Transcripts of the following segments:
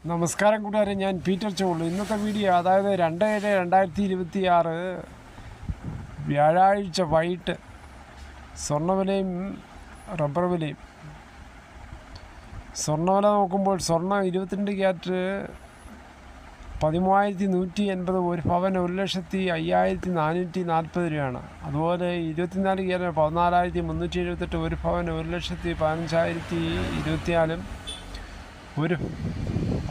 നമസ്കാരം കൂട്ടുകാരെ, ഞാൻ പീറ്റർ ചോളു. ഇന്നത്തെ വീഡിയോ അതായത് 2/7/2026 വ്യാഴാഴ്ച വൈകിട്ട് സ്വർണ്ണവിലയും റബ്ബർ വിലയും. സ്വർണ്ണവില നോക്കുമ്പോൾ സ്വർണ്ണം 22 ക്യാരറ്റ് 13,180, ഒരു പവന് 1,05,440 രൂപയാണ്. അതുപോലെ 24 ക്യാരറ്റ് 14,378, ഒരു പവന് 1,15,024 ഒരു.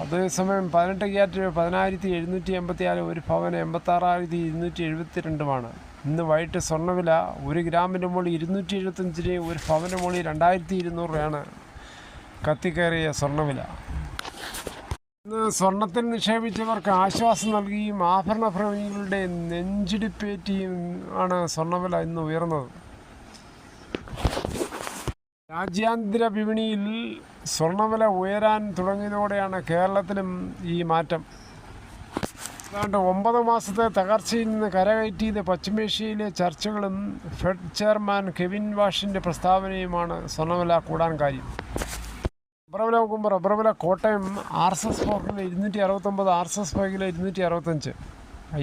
അതേസമയം 18 ക്യാരറ്റ് 10,784, ഒരു പവന് 86,272. ഇന്ന് വൈകിട്ട് സ്വർണ്ണവില 1 ഗ്രാമിൻ്റെ മുകളിൽ 275 രൂപയും ഒരു പവന് മുകളിൽ 2,200 രൂപയാണ് കത്തിക്കയറിയ സ്വർണ്ണവില. ഇന്ന് സ്വർണ്ണത്തിൽ നിക്ഷേപിച്ചവർക്ക് ആശ്വാസം നൽകിയും ആഭരണ പ്രേമികളുടെ നെഞ്ചിടിപ്പേറ്റിയും ആണ് സ്വർണ്ണവില ഇന്ന് ഉയർന്നത്. രാജ്യാന്തര വിപണിയിൽ സ്വർണ്ണവില ഉയരാൻ തുടങ്ങിയതോടെയാണ് കേരളത്തിലും ഈ മാറ്റം. ഏതാണ്ട് 9 മാസത്തെ തകർച്ചയിൽ നിന്ന് കരകയറ്റിയത് പശ്ചിമേഷ്യയിലെ ചർച്ചകളും ഫെഡ് ചെയർമാൻ കെവിൻ വാഷിൻ്റെ പ്രസ്താവനയുമാണ് സ്വർണ്ണവില കൂടാൻ കാര്യം. റബ്ബർ വില നോക്കുമ്പോൾ റബ്ബർ വില Kottayam RSS 4 kilo 269, RSS 5 kilo 265,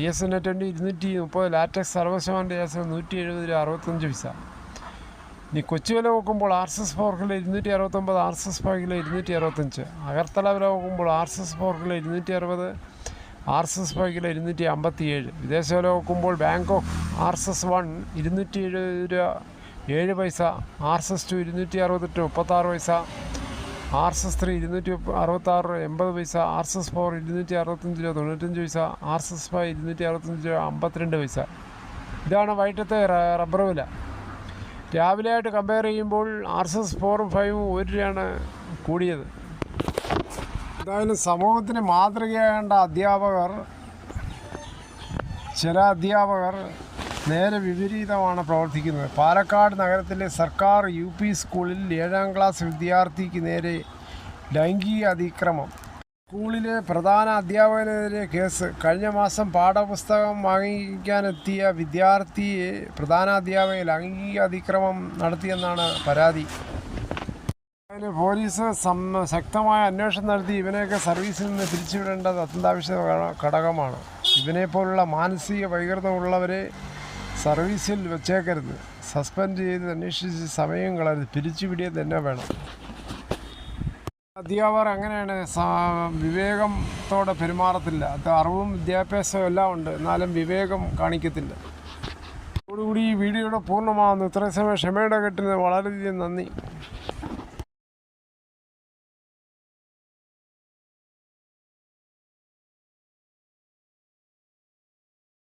ISO 230, latex 60% 170 രൂപ 65 പൈസ. ഇനി കൊച്ചി വില നോക്കുമ്പോൾ RSS 4 kilo 269, RSS 5 kilo 265, Agartala വില നോക്കുമ്പോൾ RSS 4 കിലോ 260, RSS 5 കിലോ 257. വിദേശ വില നോക്കുമ്പോൾ ബാങ്കോക്ക് RSS 1 270 രൂപ 7 പൈസ, RSS 2 268 36 പൈസ, RSS 3 266 80 പൈസ, RSS 4 265 രൂപ 95 പൈസ, RSS 5 265 രൂപ 52 പൈസ. ഇതാണ് വൈകിട്ടത്തെ റബ്ബർ വില. രാവിലെ ആയിട്ട് കമ്പയർ ചെയ്യുമ്പോൾ RSS 4ഉം 5ഉം 1 രൂപയാണ് കൂടിയത്. എന്തായാലും സമൂഹത്തിന് മാതൃകയാകേണ്ട ചില അധ്യാപകർ നേരെ വിപരീതമാണ് പ്രവർത്തിക്കുന്നത്. പാലക്കാട് നഗരത്തിലെ സർക്കാർ UP സ്കൂളിൽ 7ാം ക്ലാസ് വിദ്യാർത്ഥിക്ക് നേരെ ലൈംഗിക അതിക്രമം. സ്കൂളിലെ പ്രധാന അധ്യാപകനെതിരെ കേസ്. കഴിഞ്ഞ മാസം പാഠപുസ്തകം വാങ്ങിക്കാനെത്തിയ വിദ്യാർത്ഥിയെ പ്രധാനാധ്യാപകൻ ലൈംഗിക അതിക്രമം നടത്തിയെന്നാണ് പരാതി. അതിന് പോലീസ് ശക്തമായ അന്വേഷണം നടത്തി ഇവനെയൊക്കെ സർവീസിൽ നിന്ന് പിരിച്ചുവിടേണ്ടത് അത്യന്താപേക്ഷിത ഘടകമാണ്. ഇവനെപ്പോലുള്ള മാനസിക വൈകൃതമുള്ളവരെ സർവീസിൽ വെച്ചേക്കരുത്. സസ്പെൻഡ് ചെയ്ത് അന്വേഷിച്ച് സമയം കളയരുത്, പിരിച്ചുവിടിയത് തന്നെ വേണം. അധ്യാപകർ അങ്ങനെയാണ്, വിവേകത്തോടെ പെരുമാറത്തില്ല. അത് അറിവും വിദ്യാഭ്യാസവും എല്ലാം ഉണ്ട്, എന്നാലും വിവേകം കാണിക്കത്തില്ല. അതോടുകൂടി ഈ വീഡിയോയുടെ പൂർണ്ണമാകുന്നു. ഇത്രയും സമയം ക്ഷമയുടെ കെട്ടിന് വളരെയധികം നന്ദി.